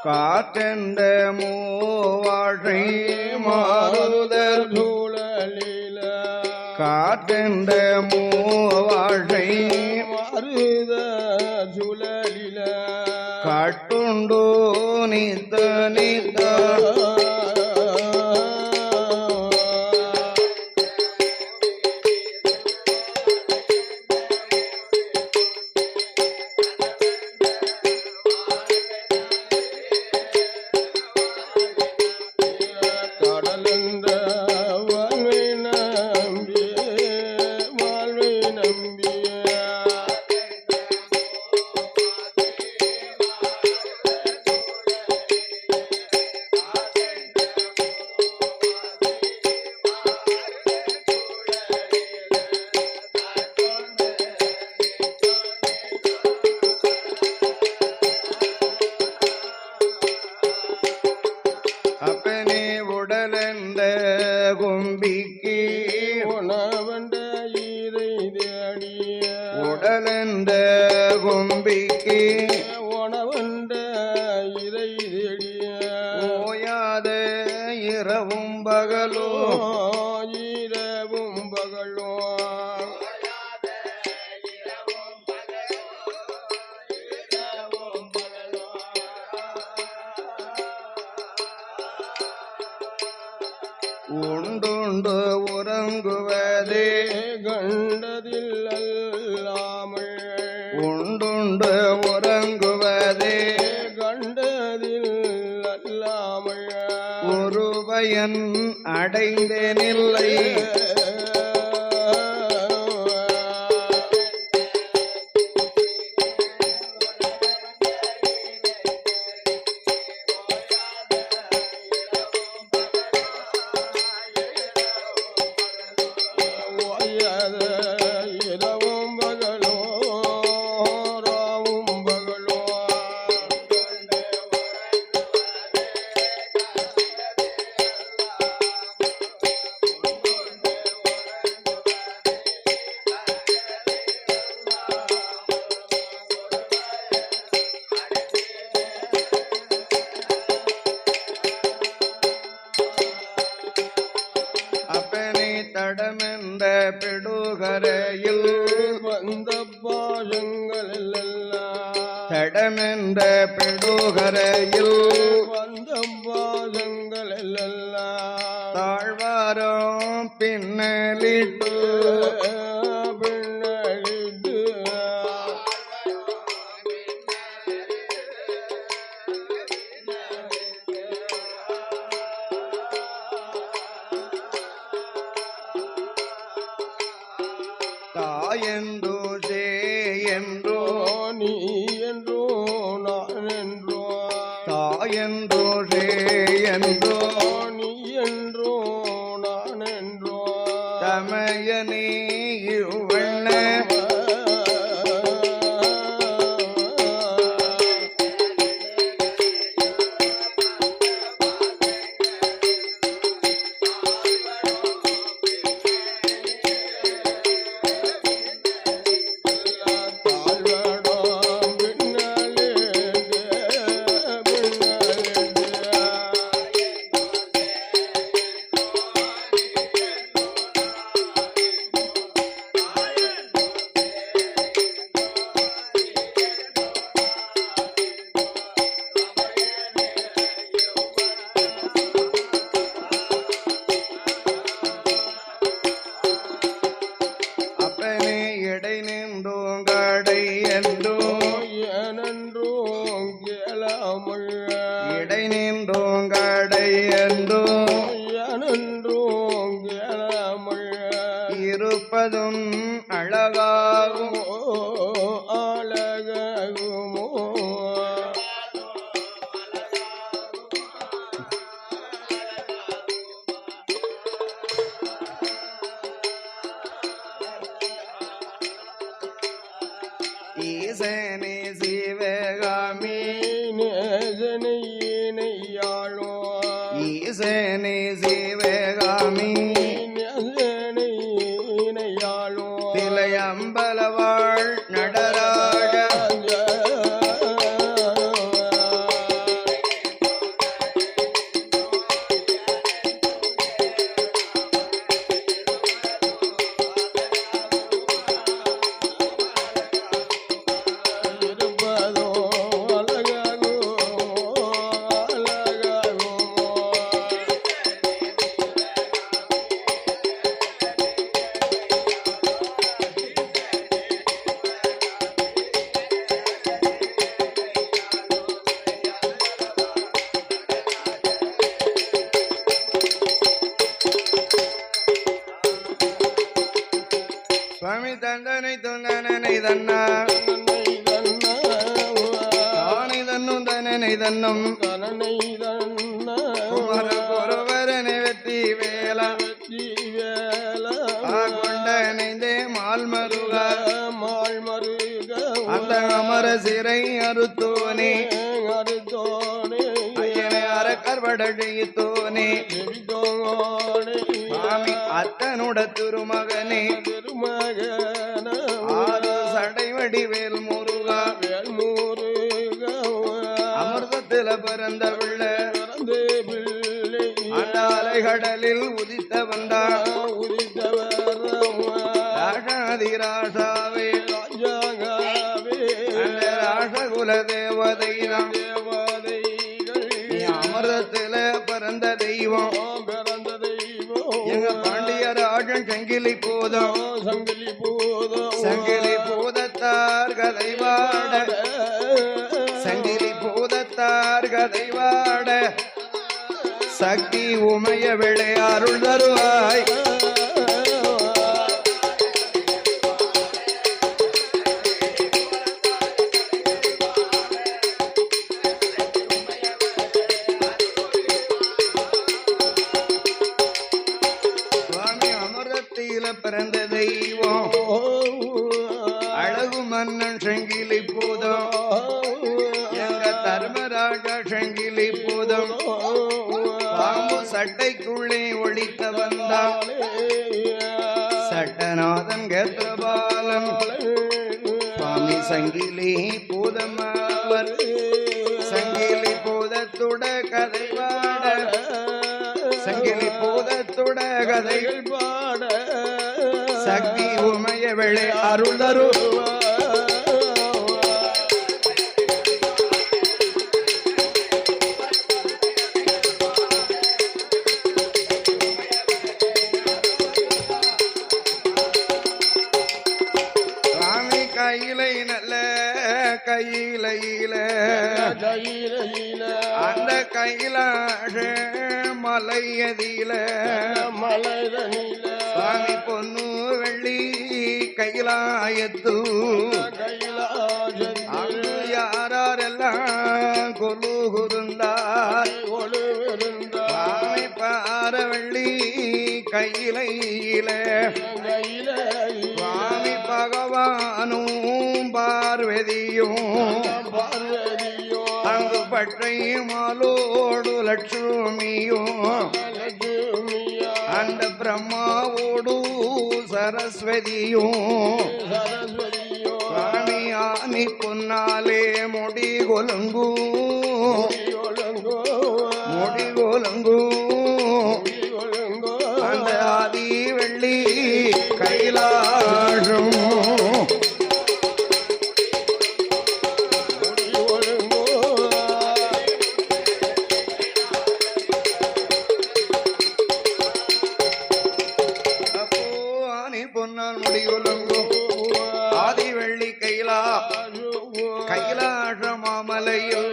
காற்றென்ற மூவாழை மாறுதல் சூழலில காற்றென்ற மூவாழை மாறுத சூழலில காட்டுண்டோ நித்த நித்த கும்பிக்கு உணவண்ட இறை தேடிய உடலென்ற கும்பிக்கு உணவண்ட இறை தேடிய ஓயாத இரவும் பகலோ இரவும் பகலோ உண்டுண்டு உறங்குவதே கண்டதில் அல்லாமல் உண்டுண்டு உறங்குவதே கண்டதில் அல்லாமல் ஒரு பயன் அடைந்தேனில்லை தடமென்ற பெடுகரையில் வந்த பாசங்கள் எல்லாம் தடமென்ற பெடுகரையில் வந்த பாசங்கள் எல்லாம் தாழ்வாரம் பின்னலிட்டு பின்னலிட்டு தாயென்றோ சே என்றோ நீ என்றோ நான் என்றோ தாயென்றோ சே என்றோ நீ என்றோ நான் என்றோ தமையனே இவ்வண்ண இடை நின்றோங்கடை என்றோ ஏனென்றோ கேளாமல் இடை நின்றோங்கடை என்றோ ஏனென்றோ கேளாமல் இருப்பதும் அழகாகுமோ அழகாகுமோ ஈசனே சிவகாமி நேசனை இணையாளோ ஈசனே சிவகாமி நேசனை இணையாளோ திலையம்பலவாள் நடராஜ சுவாமி தந்தனை துந்தனை தன்னா தானை தன்னும் தனனை தன்னும் குமர குருவரனை வெற்றி வேலா கொண்ட நெய்தே மால்மருக அந்த அமர சிறை அறுத்தோனே ஐயனை அறக்கர்வடழித்தோனே சுவாமி அத்தனுட திருமகனே ஆறு சடைவடி வேல் முருகா அமிர்தத்தில பிறந்த பிள்ளை அந்த அலைகடலில் உதித்த வந்தா ராஜாதிராஜாவே அந்த ராசகுல தேவதை அமிர்தத்தில பிறந்த தெய்வம் எங்க பாண்டிய ராஜன் சங்கிலி பூதம் சங்கிலி பூதத்தார் கதைவாட சங்கிலி பூதத்தார் கதைவாட சக்தி உமைய விளை அருள் தருவாய் சுவாமி அமிர்தத்தில பிறந்த தெய்வம் அழகு மன்னன் சங்கிலி பூதம் எங்க தர்மராஜ சங்கிலி பூதம் பாம்பு சட்டைக்குள்ளே ஒழித்த வந்தான் சட்டநாதன் கேத்திரபாலன் சுவாமி சங்கிலி பூதம் அவர் சங்கிலி பூதத்துட கதைவாட சங்கிலி பூதத்துட கதைகள் பாட சக்தி உமைய விளை அருள் தருவா கையிலை நல்ல கையிலையில அந்த கையிலாஷ மலையதில சுவாமி பொன்னு வெள்ளி கையிலாயத்து அங்கு யாரெல்லாம் கொலுகுருந்தார் சுவாமி பார வெள்ளி கையிலையில சுவாமி பகவானும் பார்வதியும் அங்கு பற்றை மாலோடு லட்சுமியும் அந்த பிரம்மாவோடு சரஸ்வதியும் சுவாமி ஆனி பொன்னாலே முடி கொலுங்கு முடி கொலுங்கு அந்த ஆதி வெள்ளி கைலாஷம் பொன்னால் முடியுலங்கோ ஆதி வெள்ளி கைலாஷ மாமலையில்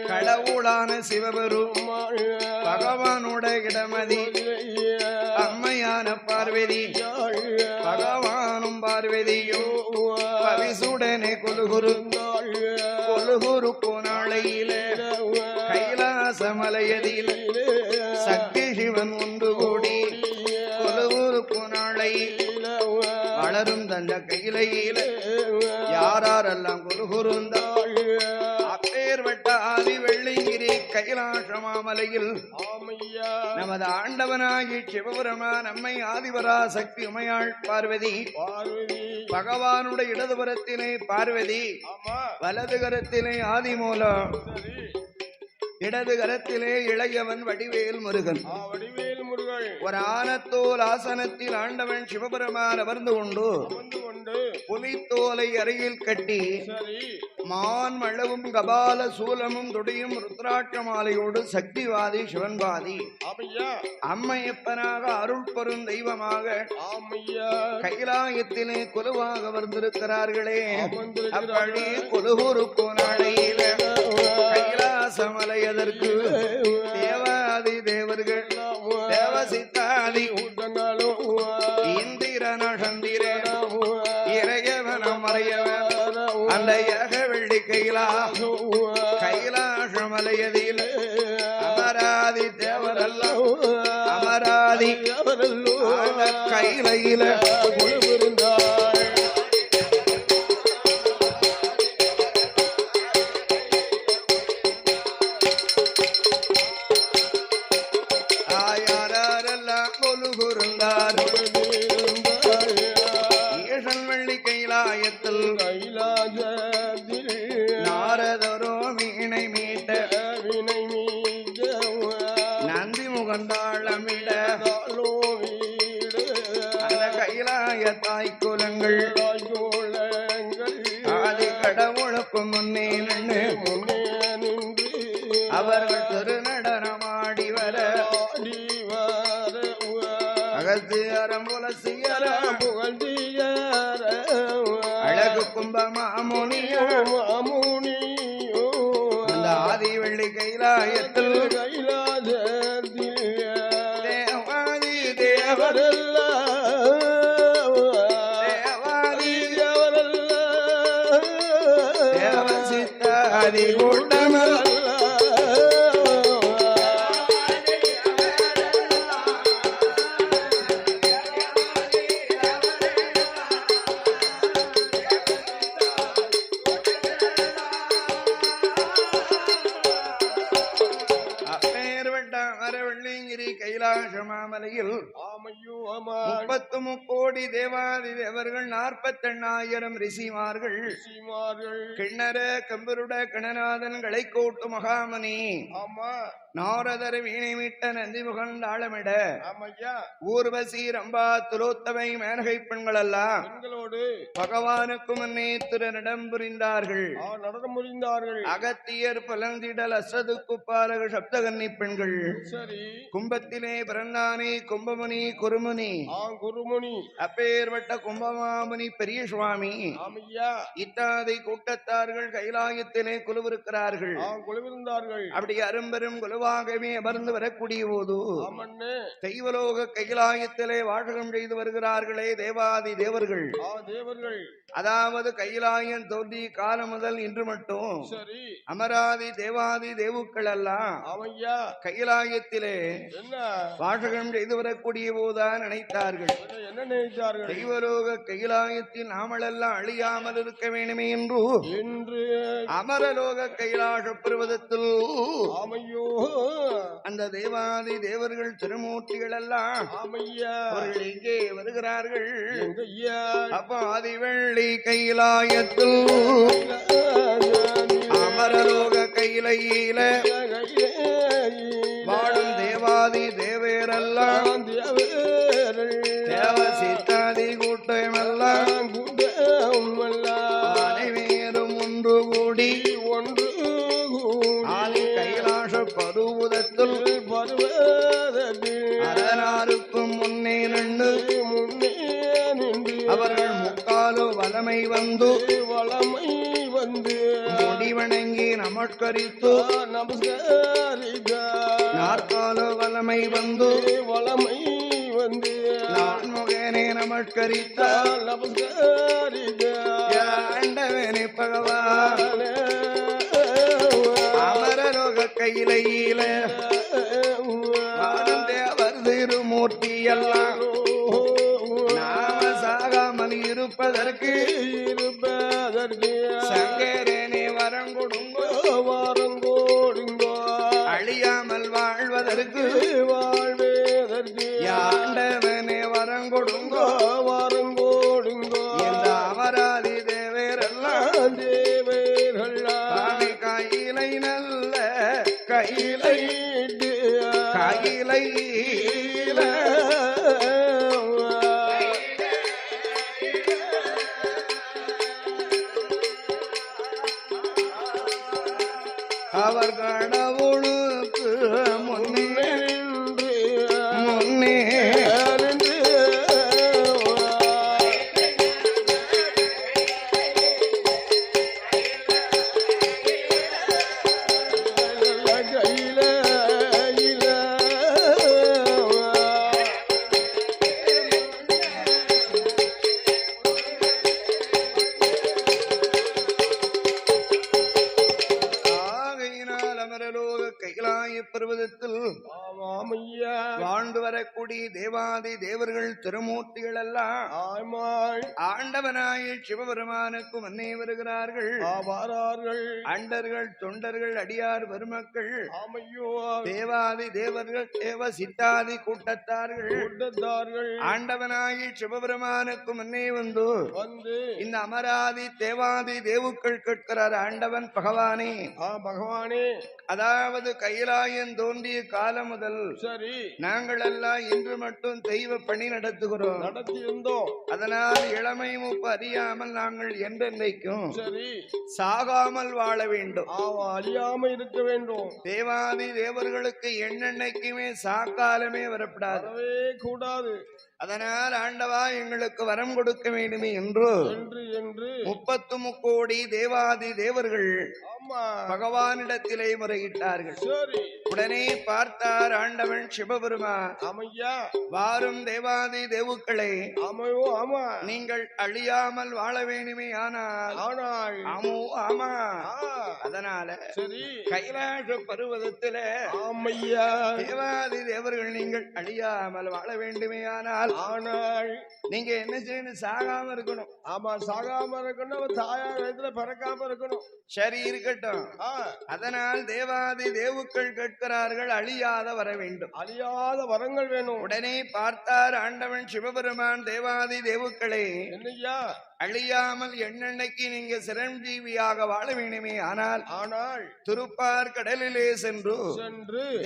கடவுளான சிவபெருமாள் பகவானோட இடமதி அம்மையான பார்வதி பகவானும் பார்வதியும் பவிசுடனே கொலுகுரு போனாளையில கைலாச மலையதில் சக்தி சிவன் ஒன்று கூடி கொலுகுரு போனாளை வளரும் தந்த கையிலையில யாரெல்லாம் குருகுருந்தாள் அப்பேர்வட்ட ஆதி வெள்ளிங்கிரி கைலாச மாமலையில் நமது ஆண்டவனாகி சிவபுரமா நம்மை ஆதிபரா சக்தி உமையாள் பார்வதி பகவானுடைய இடதுபுறத்திலே பார்வதி வலது கரத்திலே ஆதிமூலம் இடது கரத்திலே இளையவன் வடிவேல் முருகன் ஒரு ஆனத்தோல் ஆசனத்தில் ஆண்டவன் சிவபெருமான் அமர்ந்து கொண்டு புலித்தோலை அருகில் கட்டி மான் மளவும் கபால சூலமும் துடியும் ருத்ராட்ச மாலையோடு சக்திவாதி சிவன்வாதி அம்மையப்பனாக அருள் பெறும் தெய்வமாக கைலாயத்திலே குலுவாக வந்திருக்கிறார்களே அப்படி குலுகுரு போனாளையில கைலாசமலையதற்கு தேவாதி தேவர்கள் தேவசித்தாதி இந்திரன சந்திரன் அந்த வெள்ளி கைலாசமலையதில் அமராதி தேவரெல்லாம் அமராதி கையில ஆயாரெல்லாம் கொலுகுருந்தார் ஈசன் வெள்ளி கைலாயத்தில் நாரதரோ வீணை மீட்ட நந்தி முகந்தாளமிட அந்த கைலாய தாய்க்குலங்கள் ஆதி கடவுளுக்கு முன்னே நின்று அவர்கள் திருநடனமாடி வர அகத்து அறம்புலசியர அழகு கும்பமாமுனியோ அந்த ஆதி வெள்ளி கைலாயத்தில் தேவாதி தேவரல்ல தேவாதி தேவரல்ல தேவசித்தாதி கூட்டமல்ல கைலாசமாமலையில் 33 தேவாதி தேவர்கள் 48,000 ரிஷிமார்கள் கிண்ணற கம்பருட கணநாதன் களைக்கோட்டு மகாமணி நாரதர் வீணை மீட்ட நந்தி முகந்தாளமிட ஊர்வசி ரம்பா துலோத்தமை மேனகை பெண்கள் எல்லாம் பகவானுக்கு முன்னே திருநடம் புரிந்தார்கள். அகத்தியர் பலந்திடல் அசது குப்பாலக சப்தகன்னி பெண்கள் கும்பத்திலே பிறந்தானே கும்பமுனி குருமுனி அப்பேர்வட்ட கும்பமாமுனி பெரிய சுவாமி இத்தாதை கூட்டத்தார்கள் கைலாயத்திலே குழுவிருக்கிறார்கள். அப்படி அரும்பெரும் குழுவாகவே அமர்ந்து வரக்கூடிய போது தெய்வலோக கைலாயத்திலே வாசகம் செய்து வருகிறார்களே தேவாதி தேவர்கள். அதாவது கைலாயம் தோன்றி காலம் முதல் இன்று மட்டும் அமராதி தேவாதி தேவுக்கள் எல்லாம் கைலாயத்திலே வாசகம் செய்து வரக்கூடிய போதுதான் நினைத்தார்கள். தெய்வலோக கைலாயத்தில் நாமளெல்லாம் அழியாமல் இருக்க வேண்டுமே என்று அமரலோக கைலாச பர்வதத்தில் அந்த தேவாதி தேவர்கள் திருமூர்த்திகள் எல்லாம் அவர்கள் எங்கே வருகிறார்கள்? அப்ப ஆதிவெள்ளி கைலாயத்தில் அமரலோக கையில வாழும் தேவாதி தேவேரெல்லாம் தேவசித்தாதி கூட்டமெல்லாம் அனைவரும் ஒன்று கூடி ஆதி கைலாச பருவதத்தில் அரணாருக்கும் முன்னே நின்று அவர்கள் முக்காலு வலமை வந்து முடிவணங்கி நமஸ்கரித்து நாற்காலு வலமை வந்து நான்முகனே நமஸ்கரித்தால் ஆண்டவனே பகவான் அமரலோக கையில தேவர் திருமூர்த்தி எல்லாம் நாம சாகாமல் இருப்பதற்கு சங்கரனே வரங்கொடுங்கோ அழியாமல் வாழ்வதற்கு ஆண்டவனே வரங்கொடுங்கோ இந்த அமராதி தேவேரெல்லாம் கையிலை நல்ல கையிலை அவர் கடவுளுக்கு முன்னே தேவாதி தேவர்கள் திருமூர்த்திகள் எல்லாம் ஆண்டவனாய சிவபெருமானுக்கு முன்னே வருகிறார்கள். அண்டர்கள் தொண்டர்கள் அடியார் பெருமக்கள் தேவாதி தேவர்கள் தேவ சித்தாதி கூட்டத்தார்கள் ஆண்டவனாகி சிவபெருமானுக்கு முன்னே வந்து இந்த அமராதி தேவாதி தேவுக்கள் கேட்கிறார். ஆண்டவன் பகவானே பகவானே, அதாவது கைலாயம் தோன்றிய காலம் முதல் சரி நாங்கள் எல்லாம் இன்று மட்டும் தெய்வ பணி நடத்துகிறோம், நடத்தியிருந்தோம். அதனால் இளமை மூப்பு அறியாமல் நாங்கள் என்றென்றைக்கும் சரி சாகாமல் வாழ வேண்டும், அழியாமல் இருக்க வேண்டும். தேவாதி தேவர்களுக்கு என்னென்னைக்குமே சாக்காலமே வரப்படாது கூடாது. அதனால் ஆண்டவா எங்களுக்கு வரம் கொடுக்க வேண்டுமே என்று 33 கோடி தேவாதி தேவர்கள் பகவானிடத்திலே முறையிட்டார்கள். உடனே பார்த்தார் ஆண்டவன் சிவபெருமான், வாரும் தேவாதி தேவுக்களை, நீங்கள் அழியாமல் வாழ வேண்டுமே ஆனால் ஆமா அதனால கைலாச பருவதத்தில தேவாதி தேவர்கள் நீங்கள் அழியாமல் வாழ வேண்டுமே ஆனால் நீங்க என்ன செய்யணும், சாகாம இருக்கணும். ஆமா, சாகாம இருக்கணும், தாயா வயதுல பிறக்காம இருக்கணும். சரி இருக்கட்டும். அதனால் தேவாதி தேவுக்கள் கேட்கிறார்கள், அழியாத வர வேண்டும், அழியாத வரங்கள் வேணும். உடனே பார்த்தார் ஆண்டவன் சிவபெருமான் தேவாதி தேவுக்களை, அழியாமல் என்னென்னைக்கு நீங்க சிரஞ்சீவியாக வாழ வேண்டுமே ஆனால் திருப்பார் கடலிலே சென்று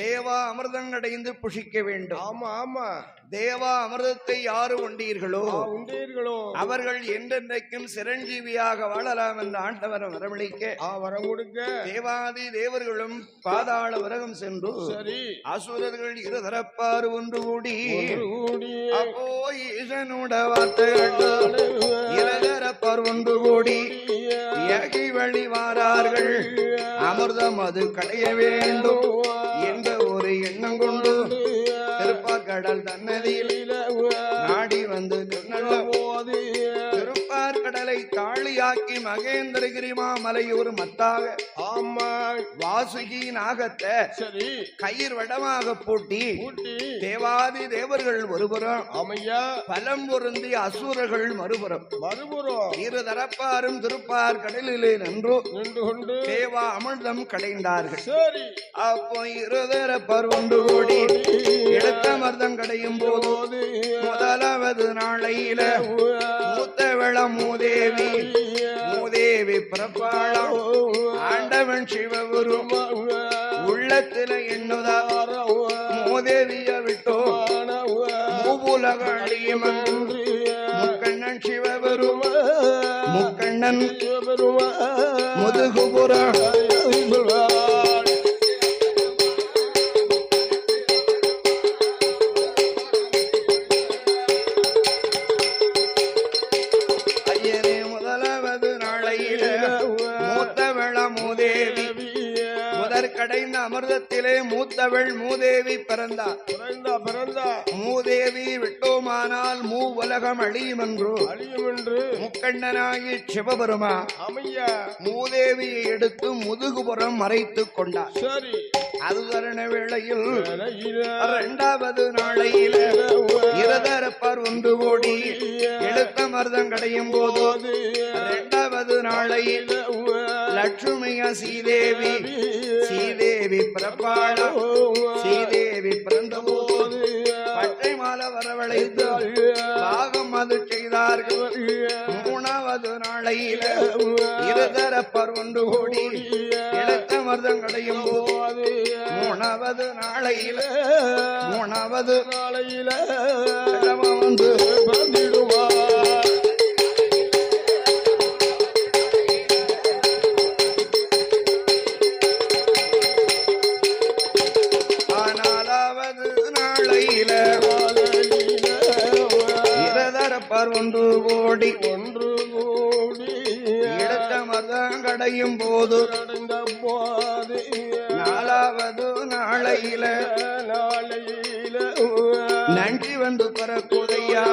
தேவா அமிர்தம் அடைந்து புஷிக்க வேண்டும். ஆமா ஆமா, தேவா அமிர்தத்தை யாரு உண்டீர்களோ அவர்கள் என்றென்றைக்கும் சிரஞ்சீவியாக வாழலாம் என்று ஆண்டவர் வரவழைக்க வரம் கொடுக்க தேவாதி தேவர்களும் பாதாள உலகம் சென்று அசுரர்கள் இருதரப்பாறு ஒன்று கூடி அப்போ ஈசனுட வார்த்தைகள் இருதரப்பார் ஒன்று கூடி ஏகி வழி வாரார்கள், அமிர்தம் அது கடைய வேண்டும் என்ற ஒரு எண்ணம் கொண்டு திருப்பார்கடல் தன்னதியில் நாடி வந்து திருப்பார்கடலை தாழியாக்கி மகேந்திரகிரி மாமலை ஒரு மத்தாக வாசுகி நாகத்தை கயிர் வடமாக பூட்டி தேவாதி தேவர்கள் ஒருபுறம் பலம் பொருந்தி அசுரர்கள் மறுபுறம் இரு தரப்பாரும் திருப்பார் கடலிலே நின்று கொண்டு தேவா அமிர்தம் கடைந்தார்கள். அப்போ இருதரப்பார் ஒன்று கூடி எடுத்த அமிர்தம் கடையும் போது முதலாவது நாளையில மூத்தவளம் மூதேவி பிறப்பாளம் ஆண்டவன் சிவபெரும் உள்ளத்தில எண்ணுதார மூதேவிய விட்டோ மூவுலகியமன் முக்கண்ணன் சிவபெரும் முக்கண்ணன் முதுகுபுர கடைந்த அமிர்தத்திலே மூத்தவள் மூதேவி பிறந்தார். மூதேவி விட்டோமானால் மூ உலகம் அழியும் என்று முக்கண்ணனாகி சிவபெருமா மூதேவியை எடுத்து முதுகுபுறம் மறைத்துக் கொண்டார். சரி, அது தருண வேளையில் இரண்டாவது நாளையில் இருதரப்பார் ஒன்று கோடி எடுத்த அமிர்தம் கடையும் போது இரண்டாவது நாளையில் லட்சுமியா சீதேவி பிறப்பாளம் சீதேவி பிறந்த போது பட்டை மாலை வரவழைத்து பாகம் அது செய்தார்கள். மூணாவது நாளையில இருதரப்பார் ஒன்று கோடி எடுத்த அமிர்தம் கடையும் போது மூணாவது நாளையில வந்து பிறந்திடுவார். ஒன்று கோடி எடுத்த மதம் கடையும் போது நாலாவது நாளையில நன்றி வந்து பிறக்குதையா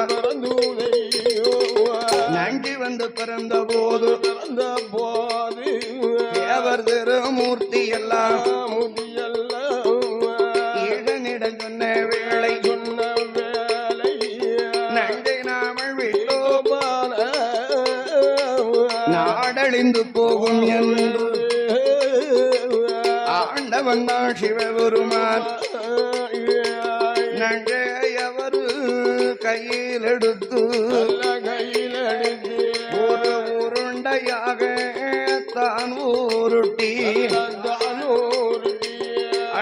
நன்றி வந்து பிறந்த போது தேவர் திருமூர்த்தி எல்லாம் இடனிடம் சொன்ன வேளை நாடழிந்து போகும் என்று ஆண்டவன் தான் சிவபெருமான் நங்கையவர் கையில் எடுத்து ஒரு உருண்டையாக தான் உருட்டி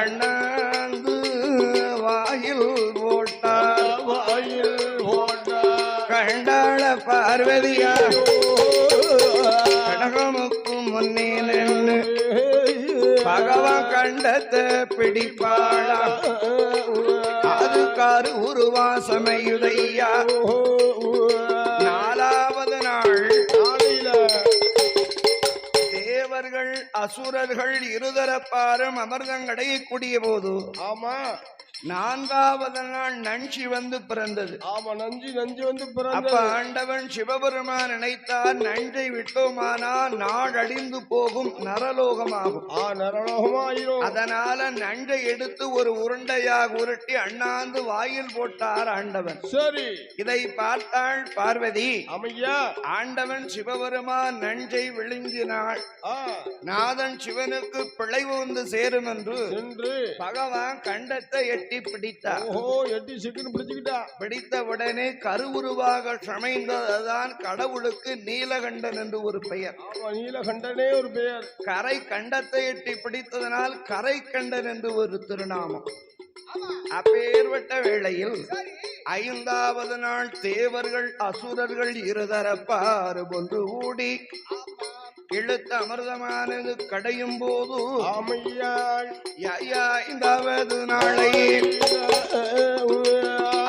அண்ணாந்து வாயில் போட்டார் கண்டாள பார்வதியா கடகமுக்கு முன்னே நின்று பகவான் கண்டத்தை பிடிப்பாளா அது காரு உருவாசமையுதையா நாலாவது நாள் தேவர்கள் அசுரர்கள் இருதரப்பாரும் அமர்தங்கடைய கூடிய போது ஆமா நான்காவது நாள் நஞ்சி வந்து பிறந்தது. ஆமா நஞ்சி வந்து பிறந்தது. அப்ப ஆண்டவன் சிவபெருமான் நினைத்தார் நஞ்சை விட்டோமானா நாடழிந்து போகும் நரலோகமாகும். நரலோகமாயிரும். அதனால நஞ்சை எடுத்து ஒரு உருண்டையாக உருட்டி அண்ணாந்து வாயில் போட்டார் ஆண்டவன். சரி இதை பார்த்தாள் பார்வதி. அமையா ஆண்டவன் சிவபெருமான் நஞ்சை விழுங்கினாள். நாதன் சிவனுக்கு பிழைவு வந்து சேரும் என்று பகவான் கண்டத்தை பிடித்தார். பிடித்த உடனே கருவுருவாக சமைந்ததுதான் கடவுளுக்கு நீலகண்டன் என்று ஒரு பெயர். நீலகண்டனே ஒரு பெயர். கரை கண்டத்தை எட்டி பிடித்ததனால் கரை கண்டன் என்று ஒரு திருநாமம். அப்பேற்பட்ட வேளையில் ஐந்தாவது நாள் தேவர்கள் அசுரர்கள் இருதரப்பாறு ஒன்று கூடி இழுத்த அமிர்தமானது கடையும் போது ஐந்தாவது நாளை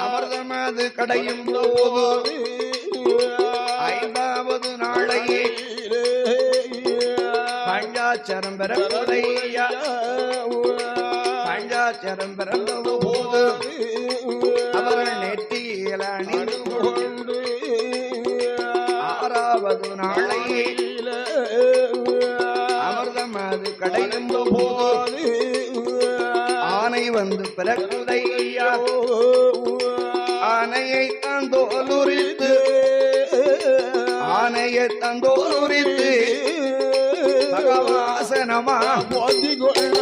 அமிர்தமானது கடையும் போது ஐந்தாவது நாளை பஞ்சாட்சரம் பெறப்படையா பஞ்சாட்சரம் பிறந்த போது அவர்கள் நெற்றியில் அணிந்து கொண்டு ஆறாவது நாளை அமிர்தம் அது கடையும் போது ஆனை வந்து பிறக்குதையா ஆனையை தந்தோலுரித்து ஆனையை தந்தோலுரித்து பகவாசனமா போதி கொள்ள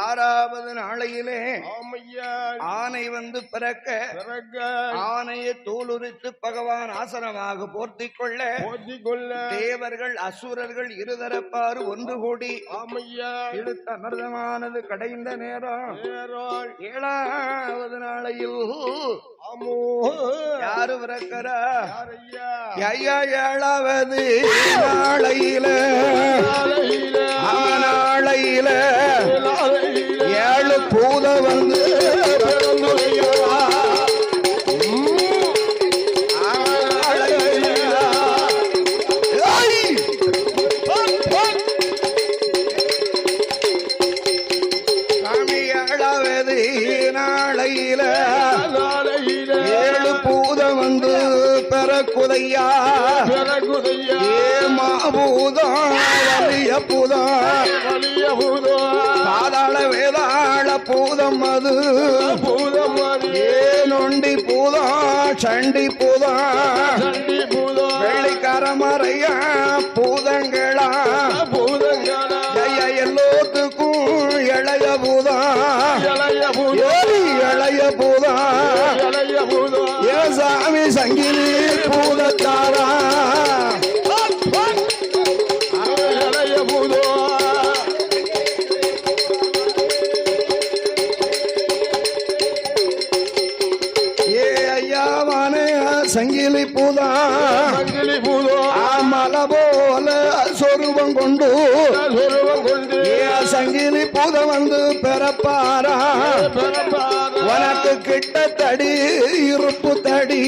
ஆறாவது நாளையிலே ஆனை வந்து பிறக்க ஆனையை தோலுரித்து பகவான் ஆசனமாக போர்த்திக் கொள்ள தேவர்கள் அசுரர்கள் இருதரப்பாறு ஒன்று கூடி இழுத்த அமிர்தமானது கடைந்த நேரம் ஏழாவது நாளையில் யாரு பிறக்கிறா ஏழாவது நாளையில நாளையில ஏழு பூத வந்து ஏழாவது நாளையில ஏழு பூத வந்து பெறக்குதையா மாபூதம் வலிய பூதம் பாதாள வேதாள பூதம் அது ஏனொண்டி பூதம் சண்டி பூதம் வெள்ளிக்கரமறைய பூதங்களா ஜய எல்லோத்துக்கும் இளைய பூதம் இளைய பூதம் ஏ சாமி சங்கிலி பூதத்தாரா சங்கிலி பூதா மலை போல சொருவம் கொண்டு சங்கிலி பூத வந்து பிறப்பாரா உனக்கு கிட்ட தடி இருப்பு தடி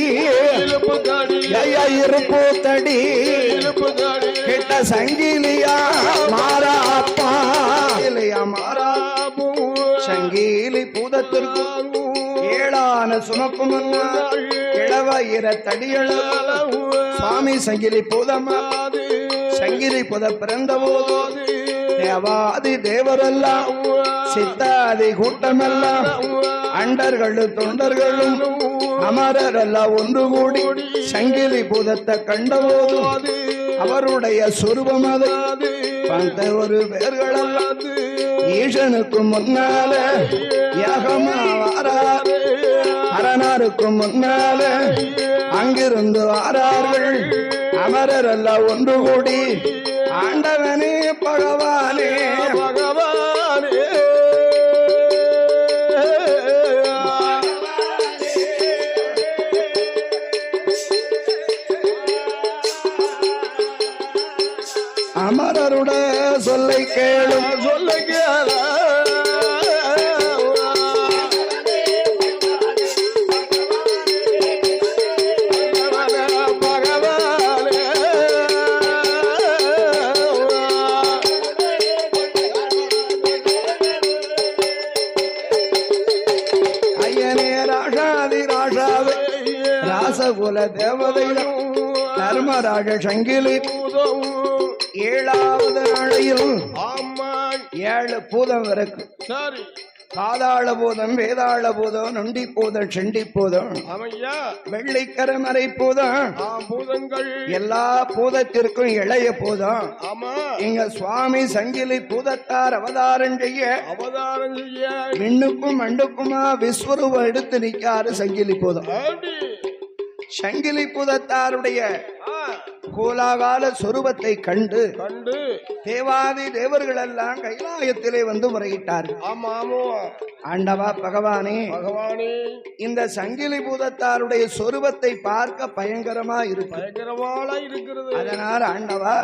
இருப்பு தடி கிட்ட சங்கிலியா மாறாப்பா இல்லையா மாறா சங்கிலி பூதத்திற்கு யானை சுமக்கும் முன்னால் இளவயிர தடியளவு சுவாமி சங்கிலி பூதமா சங்கிலி புத பிறந்த போது தேவாதி தேவரெல்லாம் சித்தாதி கூட்டமெல்லாம் அண்டர்களும் தொண்டர்களும் அமரரெல்லாம் ஒன்று கூடி சங்கிலி பூதத்தை கண்டபோது அவருடைய சொரூபம் அது பந்த ஒரு பேர்களெல்லாம் ஈசனுக்கு முன்னால யாகமா வாராரு அரணாருக்கு முன்னால அங்கிருந்து வாரார்கள் அமரரெல்லாம் ஒன்று கூடி ஆண்டவனே பகவானே பகவானே அமரருட சொல்லை கேளும் சொல்லை கேள ராசகுல தேவதையும் தர்மராஜ சங்கிலி பூதம் ஏழாவது நாளையில் 7 பூதம் இருக்கு. சரி, பாதாள பூதம், வேதாள பூதம், நொண்டி பூதம், செண்டி பூதம், வெள்ளிக்கரமரை பூதம், பூதங்கள் எல்லா பூதத்திற்கும் இளைய பூதம். இங்க சுவாமி சங்கிலி பூதத்தார் அவதாரம் செய்ய விண்ணுக்கும் மண்டுக்குமா விஸ்வரூபம் எடுத்து நிற்காரு சங்கிலி பூதம். சங்கிலி பூதத்தாருடைய கோலாகால சொரூபத்தை கண்டு தேவாதி தேவர்கள் எல்லாம் கைலாயத்திலே வந்து முறையிட்டார்கள். ஆண்டவா பகவானே, இந்த சங்கிலி பூதத்தாருடைய சொரூபத்தை பார்க்க பயங்கரமா இருக்கிறது. அதனால் ஆண்டவா,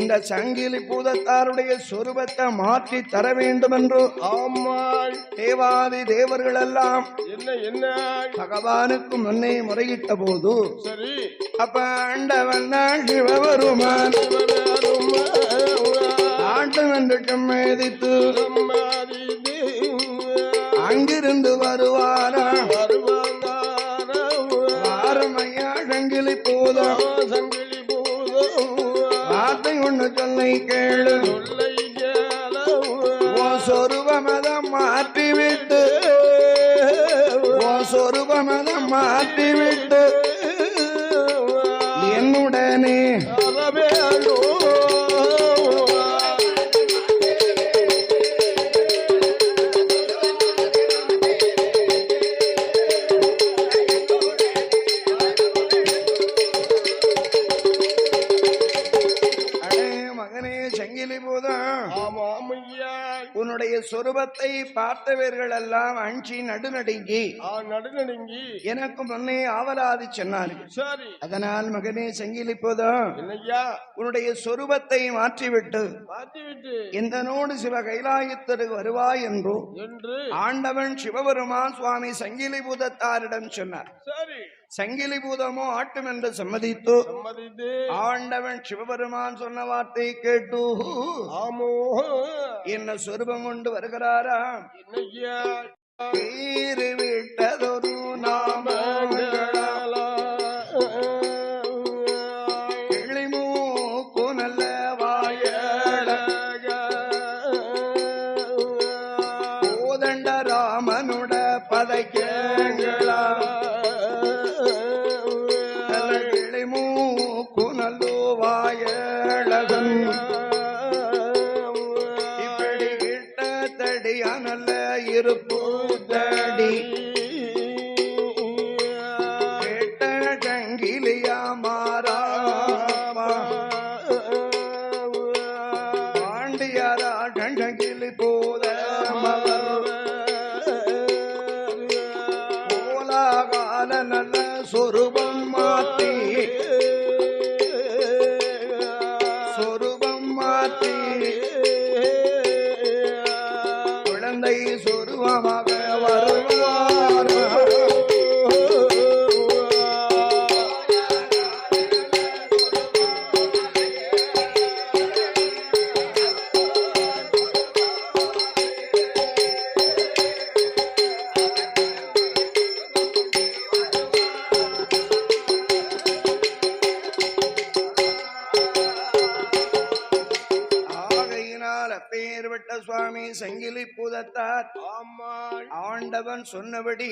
இந்த சங்கிலி பூதத்தாருடைய சொரூபத்தை மாற்றி தர வேண்டும் என்று தேவாதி தேவர்கள் எல்லாம் என்ன பகவானுக்கு முன்னே முறையிட்ட போது, அப்ப ஆண்டவன் சிவபெருமான் ஆண்டவன் மேதித்து அங்கிருந்து வருவாரா வாரமையா சங்கிலி பூதம் வார்த்தை ஒண்ணு சொல்லை கேளு சொருபமதம் மாற்றிவிட்டு சொருபமதம் மாற்றிவிட்டு என்னுடனே உன்னுடைய சொரூபத்தை பார்த்தவர்கள் எல்லாம் அஞ்சி நடுநடுங்கி எனக்கு முன்னே ஆவலாதி சொன்னார்கள். அதனால் மகனே சங்கிலி போதும் உன்னுடைய சொரூபத்தை மாற்றிவிட்டு எந்தனோடு சிவ கைலாயத்திற்கு வருவாய் என்று ஆண்டவன் சிவபெருமான் சுவாமி சங்கிலி பூதத்தாரிடம் சொன்னார். சங்கிலி பூதமோ ஆட்டும் என்று சம்மதித்து ஆண்டவன் சிவபெருமான் சொன்ன வார்த்தை கேட்டு என்ன சொரூபம் கொண்டு வருகிறாரா? விட்டதொரு நாம கிளிமூக்கு நல்ல வாயழ கோதண்ட ராமனுட பதைக்கங்களா இருப்பூதடி கேட்ட சங்கிலியா மாறா பாண்டியரா சங்கிலி போத கோலாகால நல்ல சொரூபம் மாற்றி சொருபமாக வருவார். சுவாமி சங்கிலி பூதத்தார் ஆண்டவன் சொன்னபடி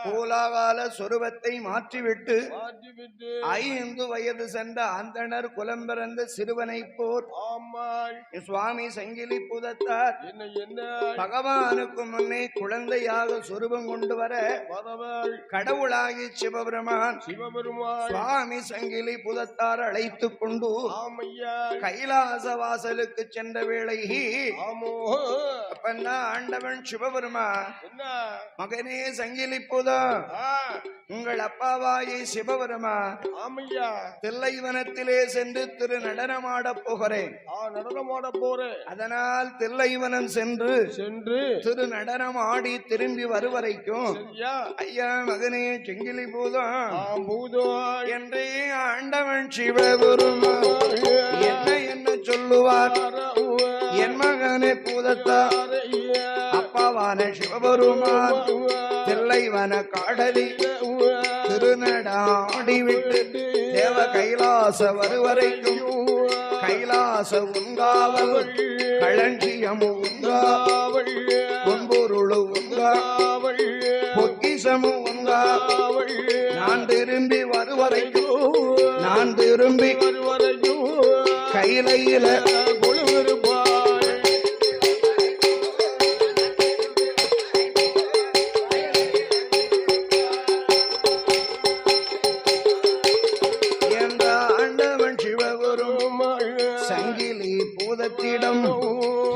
கோலாகால சொருபத்தை மாற்றிவிட்டு 5 வயது சென்ற அந்தணர் குலம் பிறந்த சிறுவனை போர் சுவாமி சங்கிலி பூதத்தார் பகவானுக்கு முன்னே குழந்தையாக சொருபம் கொண்டு வர கடவுளாகி சிவபெருமான் சுவாமி சங்கிலி பூதத்தார் அழைத்துக் கொண்டு கைலாச வாசலுக்கு சென்ற வேளை அப்பன்னா ஆண்டவன் சிவபெருமான் மகனே சங்கிலி பூதம் உங்கள் அப்பாவாயை சிவபெருமா தில்லைவனத்திலே சென்று திரு நடனமாட போகிறேன் அதனால் தில்லைவனம் சென்று திரு நடனம் ஆடி திரும்பி வருவரைக்கும் ஐயா மகனே செங்கிலி பூதம் என்றே ஆண்டவன் சிவபெருமா என்ன சொல்லுவார் என் மகனே பூதத்தார் அப்பாவான சிவபெருமான் தில்லைவன காடலி திருநடாடிவிட்டு தேவ கைலாச வருவரைக்கும் கைலாச உங்காவல் களஞ்சியம் உங்காவல் பொன்பொருள் உங்காவல் பொக்கிசமு உங்காவல் நான் திரும்பி வருவரைக்கும் கையில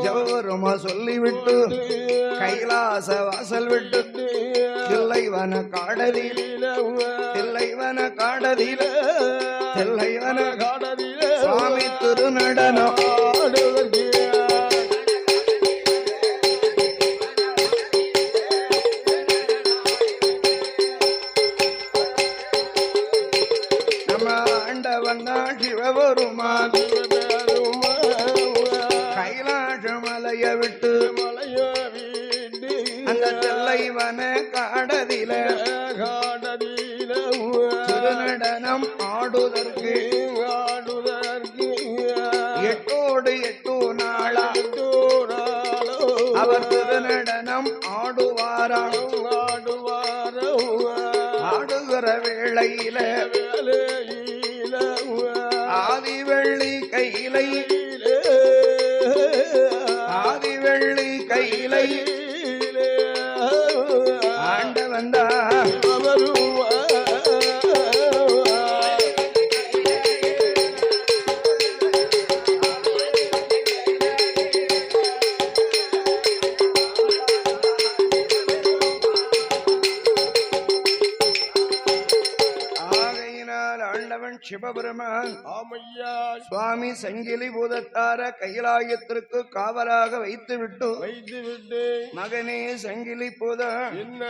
சிவபெருமா சொல்லிவிட்டு கைலாச வாசல் விட்டு தில்லைவன காடலில சுவாமி திருநடனம் நம்ம ஆண்டவன் சிவபெருமான் கைலாசமலைய விட்டு அந்த தில்லைவன காடதில திருநடனம் ஆடுதற்கு 8 நாளா அவர் திருநடனம் ஆடுவாராம் ஆடுகிற வேளையில ஆதிவெள்ளி கையிலை ஆண்டவன் சிவபெருமான் சுவாமி சங்கிலி பூதத்தார கைலாயத்திற்கு காவலாக வைத்துவிட்டு மகனே சங்கிலி பூதம் என்ன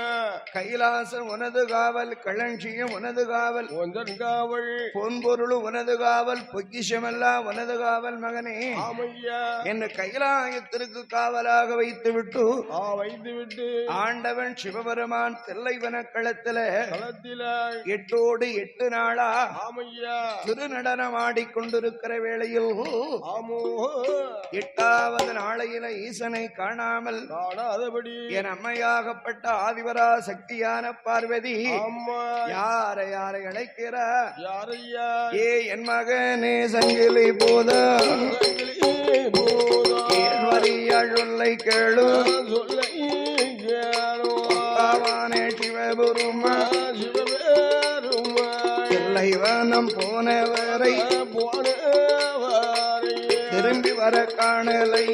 கைலாச உனது காவல் களஞ்சியம் உனது காவல் பொன்பொருள் உனது காவல் பொக்கிஷமெல்லாம் உனது காவல் மகனே என்ன கைலாயத்திற்கு காவலாக வைத்துவிட்டு ஆண்டவன் சிவபெருமான் தில்லைவன களத்தில 8 நாளா திருநடனம் ஆடிக்கொண்டிருக்கிற வேளையில் 8வது நாளையில ஈசனை காணாமல் என் அம்மையாகப்பட்ட ஆதிவரா சக்தியான பார்வதி யாரை அழைக்கிறார் ஏ என் மகனே சங்கிலி பூதம் சொல்லை கேளு சிவபெருமா தில்லைவனம் போனவரை திரும்பி வர காணலை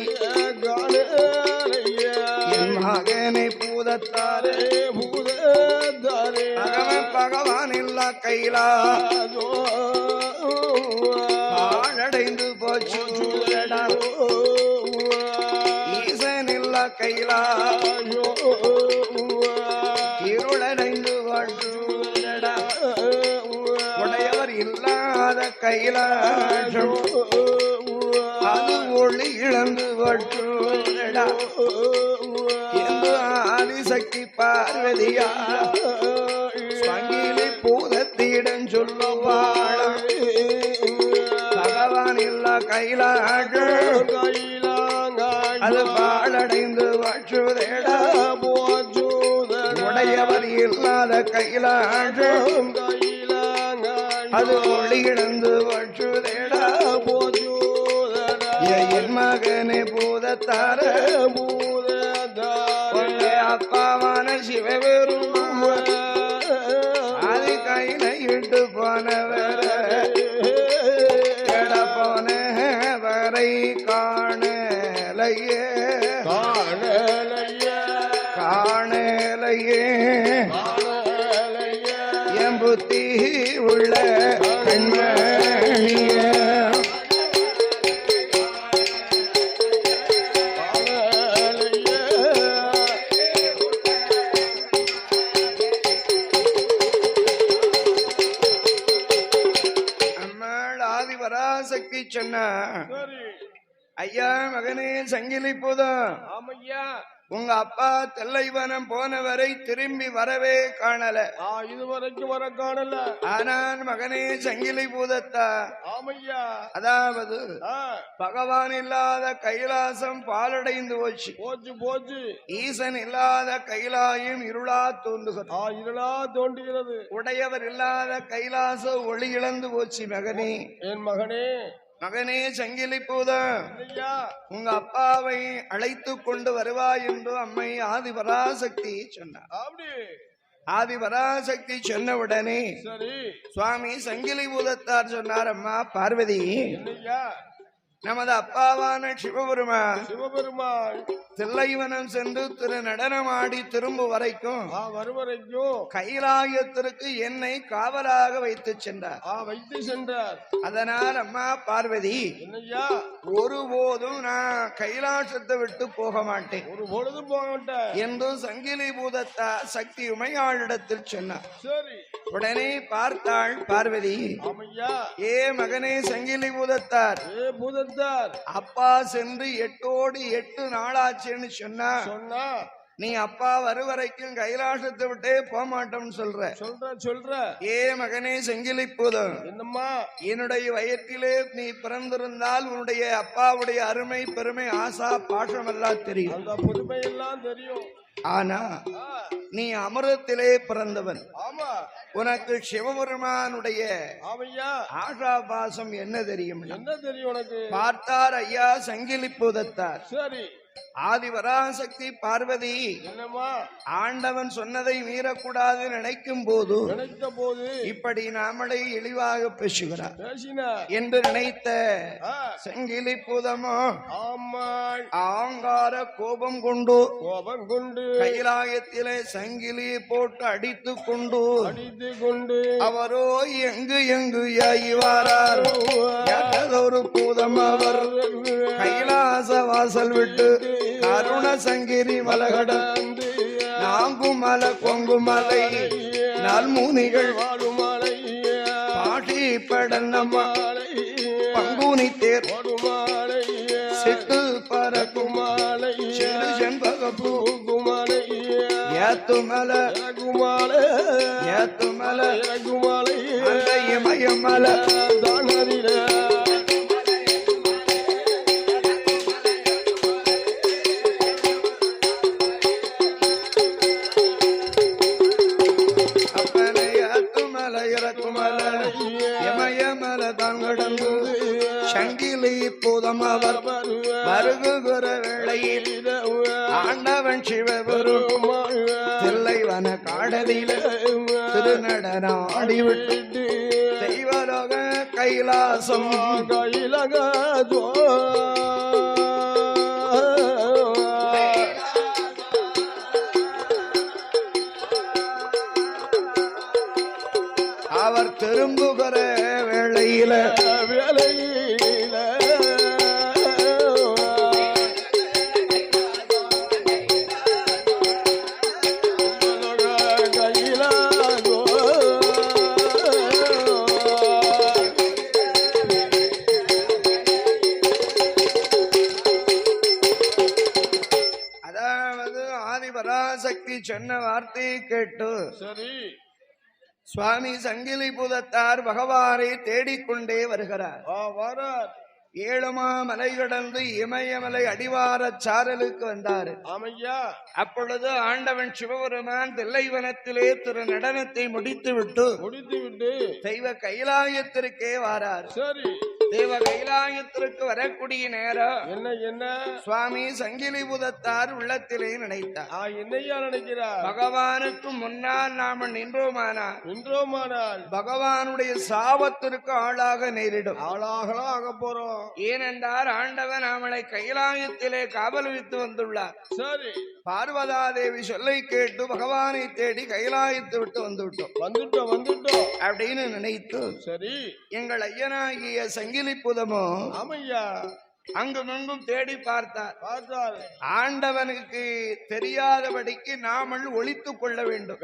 என் மகனை பூதத்தாரே பகவான் இல்லா கைலா பாழடைந்து போச்சு ஈசன் இல்லா கைலா இருளடைந்து வாழ்டா உடையவர் இல்லாத கைலாசம் அது ஒளி இழந்து வட்டுடா என்று ஆதிசக்தி பார்வதியா சங்கிலி பூதத்திடம் சொல்லுவாள் பகவான் இல்ல கைலாசம் அது பாலடைந்து வாற்றுதேடா உடையவர் இல்லாத கைலாசம் அது ஒளியிழந்து வாற்றுதேடா என் மகனே பூதத்தார அப்பாவான சிவபெரும் அது கையில இட்டு போனவர போனவரை காணலையே காணலையே என் புத்தி உள்ள கண்மணிய சக்தி சொன்னா ஐயா மகனே சங்கிலி போதும் உங்க அப்பா தெல்லைவனம் போனவரை திரும்பி வரவே காணல இதுவரைக்கும் வர காணல ஆனால் மகனே சங்கிலி பூதத்தா அதாவது பகவான் இல்லாத கைலாசம் பாலடைந்து போச்சு போச்சு போச்சு ஈசன் இல்லாத கைலாயம் இருளா தோன்றுகிறது இருளா தோன்றுகிறது உடையவர் இல்லாத கைலாச ஒளி இழந்து போச்சு மகனே என் மகனே மகனே சங்கிலி பூதம் உங்க அப்பாவை அழைத்து கொண்டு வருவாய் என்று அம்மை ஆதிபராசக்தி சொன்னார் ஆதிபராசக்தி சொன்ன உடனே சுவாமி சங்கிலி பூதத்தார் சொன்னார் அம்மா பார்வதி நமது அப்பாவான சிவபெருமான் தில்லைவனம் சென்று திரு நடனமாடி திரும்ப வரைக்கும் கைலாயத்திற்கு என்னை காவலாக வைத்து சென்றார் அதனால் அம்மா பார்வதி ஒருபோதும் நான் கைலாசத்தை விட்டு போக மாட்டேன் என்று சங்கிலி பூதத்தா சக்தி உமையாளிடத்தில் சொன்னார் உடனே பார்த்தாள் பார்வதி ஏ மகனே சங்கிலி பூதத்தார் அப்பா சென்று 8 நாளாச்சுன்னு சொன்னா நீ அப்பா வருவரைக்கும் கைலாசத்தை விட்டே போக மாட்டோம்னு சொல்ற ஏ மகனே செங்கிலி பூதம் என்னம்மா என்னுடைய வயிற்றிலே நீ பிறந்திருந்தால் உன்னுடைய அப்பாவுடைய அருமை பெருமை ஆசா பாசம் எல்லாம் தெரியும் அந்த புதுமை எல்லாம் தெரியும் ஆனா நீ அமிர்தத்திலே பிறந்தவன் உனக்கு சிவபெருமானுடைய ஆசாபாசம் என்ன தெரியும் உனக்கு பார்த்தார் ஐயா சங்கிலி பூதத்தார் சரி ஆதிபராசக்தி பார்வதி ஆண்டவன் சொன்னதை மீறக்கூடாது நினைக்கும் போது இப்படி நாமளை இழிவாக பேசுகிறார் என்று நினைத்த சங்கிலி பூதமோ ஆங்கார கோபம் கொண்டு கைலாயத்திலே சங்கிலியை போட்டு அடித்து கொண்டு அவரோ எங்கு யாயிவாரோ ஒரு பூதம் அவர் கைலாச வாசல் விட்டு கருண சங்கிரி மலகடந்து நாங்குமல கொங்குமலை நல்முனிகள் பாட்டி படன்னமாலை பங்குனி தேர் சிட்டு பரகுமாலை சிறு செண்பகப்பூ குமாலை ஏத்துமல அந்த இமயமல தானறில சங்கிலி பூதம் அவர் வருகுகிற வேளையில் ஆண்டவன் சிவபெருமான் தில்லைவன காடலில் திருநடனம் ஆடிவிட்டு தெய்வலோக கைலாசம் அவர் திரும்புகிற வேளையில அதாவது ஆதிபராசக்தி சொன்ன வார்த்தையை கேட்டு சரி சுவாமி சங்கிலி பூதத்தார் பகவானை தேடிக்கொண்டே வருகிறார். ஏழுமா மலை கடந்து இமயமலை அடிவார சாரலுக்கு வந்தாரு. ஆமையா. அப்பொழுது ஆண்டவன் சிவபெருமான் தில்லைவனத்திலே திரு நடனத்தை முடித்து விட்டு தெய்வ கைலாயத்திற்கே வாரார். சரி. தேவ கைலாயத்திற்கு வரக்கூடிய நேரம் என்ன சுவாமி சங்கிலி புதத்தார் உள்ளத்திலே நினைத்தார். என்னையா நினைக்கிறார்? பகவானுக்கு முன்னால் நாம நின்றோமானால் பகவானுடைய சாபத்திற்கு ஆளாக நேரிடும். ஆளாகலாம் ஆக போறோம். ஏனென்றால் ஆண்டவன் அவளை கைலாயத்திலே காவல் வைத்து வந்துள்ளார். சரி. பார்வதா தேவி சொல்லை கேட்டு பகவானை தேடி கைலாயத்தை விட்டு வந்துட்டோம் அப்படின்னு நினைத்து சரி எங்கள் ஐயனாகிய சங்கிலி புதமோ ஆமையா அங்குமெங்கும் தேடி பார்த்தார். ஆண்டவனுக்கு தெரியாதபடிக்கு நாமல் ஒளித்துக் கொள்ள வேண்டும்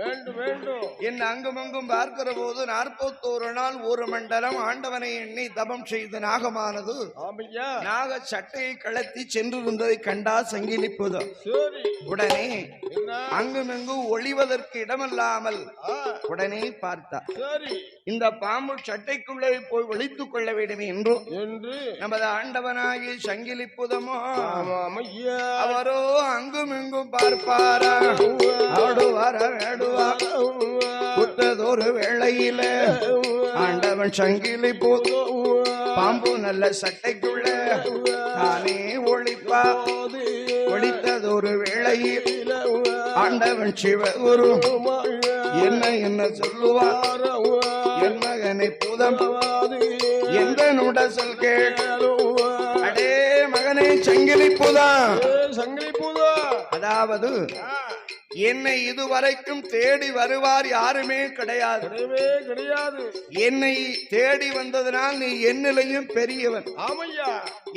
என்று அங்குமெங்கும் பார்க்கிற போது 41 நாள் ஒரு மண்டலம் ஆண்டவனை எண்ணி தபம் செய்த நாகமானது நாக சட்டையை கலத்தி சென்றிருந்ததை கண்டா சங்கிலி புதம். உடனே அங்குமெங்கும் ஒளிவதற்கு இடமல்லாமல் உடனே பார்த்தார். இந்த பாம்பு சட்டைக்குள்ளே போய் ஒளித்துக் கொள்ள வேண்டும் என்று நமது ஆண்டவனாகி சங்கிலி புதமோ அவரோ அங்கும் இங்கும் பார்ப்பாரா புத்ததொரு வேளையில ஆண்டவன் சங்கிலி புதம் பாம்பு நல்ல சட்டைக்குள்ள தானே ஒளிப்பா. ஒளித்ததொரு வேளையில் ஆண்டவன் சிவகுரு என்ன சொல்லுவார்? என் மகனை புதம் எந்த சொல் கேளோ. அடே மகனே சங்கிலி புதா. அதாவது என்னை இதுவரைக்கும் தேடி வருவார் யாருமே கிடையாது. என்னை தேடி வந்ததனால் நீ என்னிலையும் பெரியவன். ஆமையா.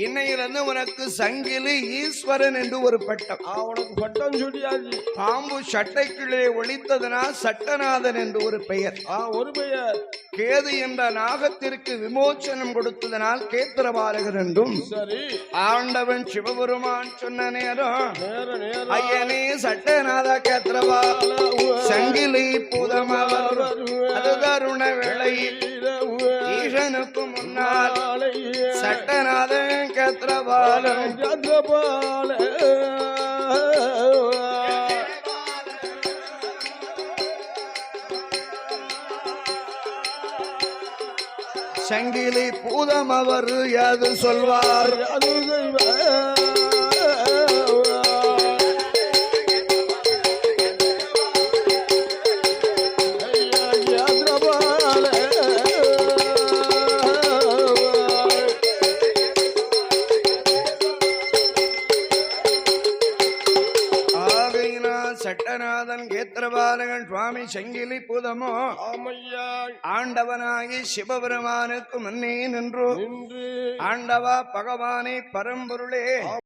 இன்னையிலிருந்து உனக்கு சங்கிலி ஈஸ்வரன் என்று ஒரு பட்டம். உனக்கு பட்டம் சொல்லியாச்சு. பாம்பு சட்டைக்குள்ளே ஒளித்ததனால் சட்டநாதன் என்று ஒரு பெயர். ஒரு பெயர். கேது என்ற நாகத்திற்கு விமோச்சனம் கொடுத்ததனால் கேத்திரபாலகர் என்றும். சரி. ஆண்டவன் சிவபெருமான் சொன்ன நேரம் ஐயனே சட்டநாத கேத்திரபா சங்கிலி புதமவர் அது தருண வேளையில் ஈசனுக்கு முன்னால் சட்டநாதன் கேத்திரபாலன் சங்கிலி பூதம் அவர் யாது சொல்வார்? சட்டநாதன் கேத்திரபாலகன் சுவாமி சங்கிலி புதமோ ஆண்டவனாகி சிவபெருமானுக்கு முன்னே நின்று ஆண்டவா பகவானே பரம்பொருளே